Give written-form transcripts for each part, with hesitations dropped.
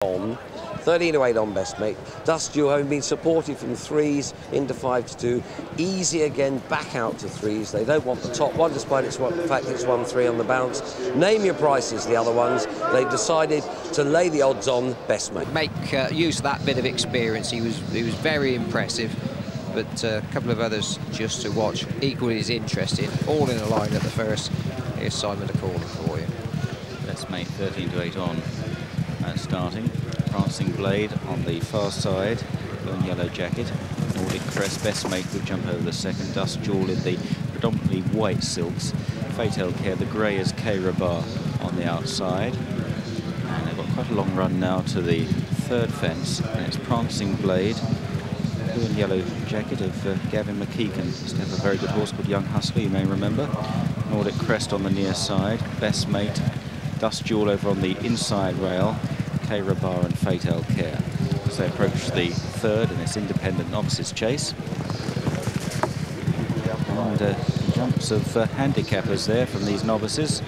On 13 to 8 on best mate. Dust Duel having been supported from threes into 5 to 2. Easy again back out to threes. They don't want the top one despite the fact it's 1-3 on the bounce. Name your prices, the other ones. They decided to lay the odds on best mate. Make use of that bit of experience. He was very impressive, but a couple of others just to watch equally as interesting. All in a line at the first. Here's Simon the corner for you. Best mate 13 to 8 on. Starting, Prancing Blade on the far side, blue and yellow jacket. Nordic Crest, best mate would jump over the second. Dust Duel in the predominantly white silks. Fatal Care, the grey as K-Rabar on the outside. And they've got quite a long run now to the third fence. And it's Prancing Blade, blue and yellow jacket of Gavin McKeegan. Used to have a very good horse called Young Hustler, you may remember. Nordic Crest on the near side, best mate. Dust Duel over on the inside rail, K-Rabar and Fatal Care. As they approach the third in this independent novices chase. And jumps of handicappers there from these novices.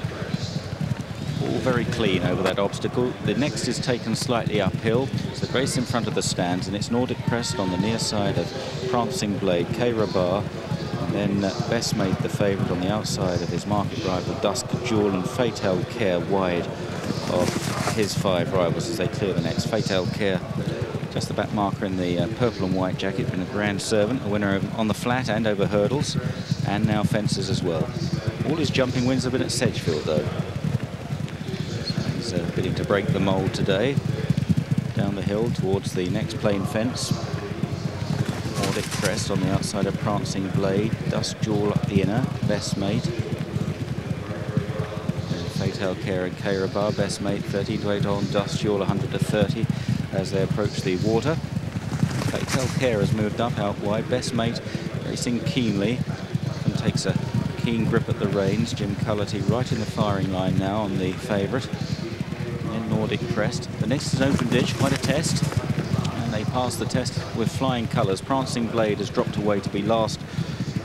All very clean over that obstacle. The next is taken slightly uphill. So Grace in front of the stands, and it's Nordic Crest on the near side of Prancing Blade, K-Rabar. Then best mate, the favourite, on the outside of his market rival Dust Duel, and Fatal Care wide of his five rivals as they clear the next. Fatal Care, just the back marker in the purple and white jacket, been a grand servant, a winner on the flat and over hurdles, and now fences as well. All his jumping wins have been at Sedgefield though. He's bidding to break the mould today. Down the hill towards the next plain fence. Nordic Crest on the outside of Prancing Blade, Dust Duel up the inner, best mate. Fatal Care and K-Rabar, best mate 13 to 8 on, Dust Duel 100 to 30 as they approach the water. Fatal Care has moved up out wide, best mate racing keenly and takes a keen grip at the reins. Jim Cullity right in the firing line now on the favourite. Then Nordic Crest. The next is Open Ditch, quite a test. They pass the test with flying colours. Prancing Blade has dropped away to be last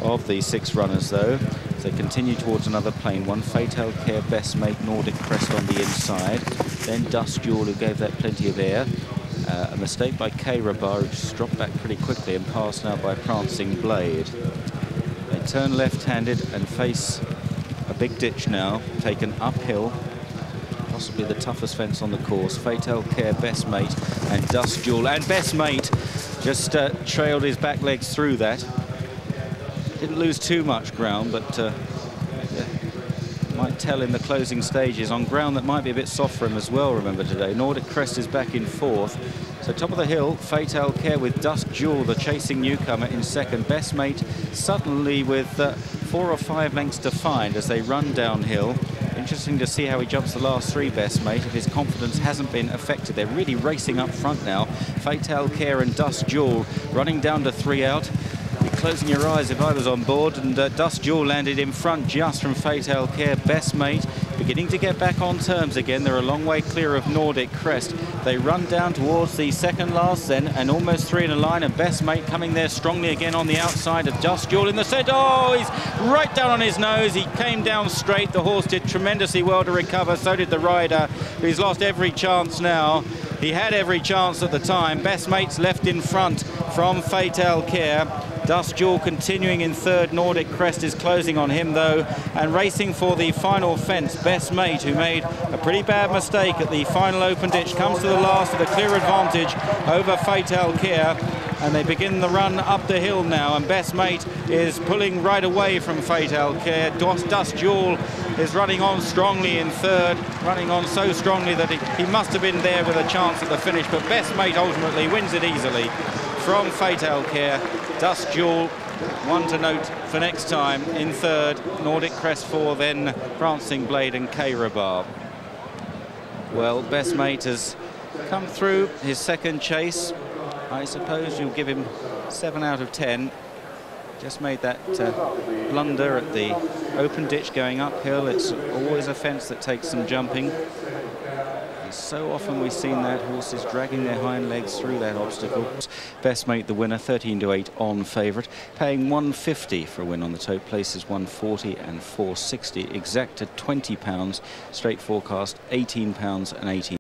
of the six runners though. As they continue towards another plain one. Fatal Care, best mate, Nordic Crest on the inside. Then Dust Duel, who gave that plenty of air. A mistake by K-Rabar, who just dropped back pretty quickly and passed now by Prancing Blade. They turn left-handed and face a big ditch now, taken uphill. Possibly the toughest fence on the course. Fatal Care, best mate, and Dust Duel. And best mate just trailed his back legs through that. Didn't lose too much ground, but might tell in the closing stages on ground that might be a bit soft for him as well, remember today. Nordic Crest is back in fourth. So top of the hill, Fatal Care with Dust Duel, the chasing newcomer, in second. Best mate suddenly with 4 or 5 lengths to find as they run downhill. Interesting to see how he jumps the last three, best mate, if his confidence hasn't been affected. They're really racing up front now. Fatal Care and Dust Duel running down to 3 out. You're closing your eyes if I was on board, and Dust Duel landed in front just from Fatal Care, best mate. Beginning to get back on terms again. They're a long way clear of Nordic Crest. They run down towards the second last then, and almost 3 in a line, and best mate coming there strongly again on the outside of Dust Duel in the centre. Oh, he's right down on his nose. He came down straight. The horse did tremendously well to recover. So did the rider, who's lost every chance now. He had every chance at the time. Best mate's left in front from Fatal Care. Dust Duel continuing in third. Nordic Crest is closing on him though, and racing for the final fence. Best mate, who made a pretty bad mistake at the final open ditch, comes to the last with a clear advantage over Fatal Care, and they begin the run up the hill now, and best mate is pulling right away from Fatal Care. Dust Duel is running on strongly in third, running on so strongly that he must have been there with a chance at the finish, but best mate ultimately wins it easily from Fatal Care. Dust Duel, one to note for next time, in third. Nordic Crest 4, then Prancing Blade and K-Rabar. Well, best mate has come through his second chase. I suppose you'll give him 7 out of 10. Just made that blunder at the open ditch going uphill. It's always a fence that takes some jumping. And so often we've seen that, horses dragging their hind legs through that obstacle. Best mate the winner, 13 to 8 on favourite, paying £150 for a win on the tote. Places £140 and £460, exact at £20, straight forecast £18 and 18.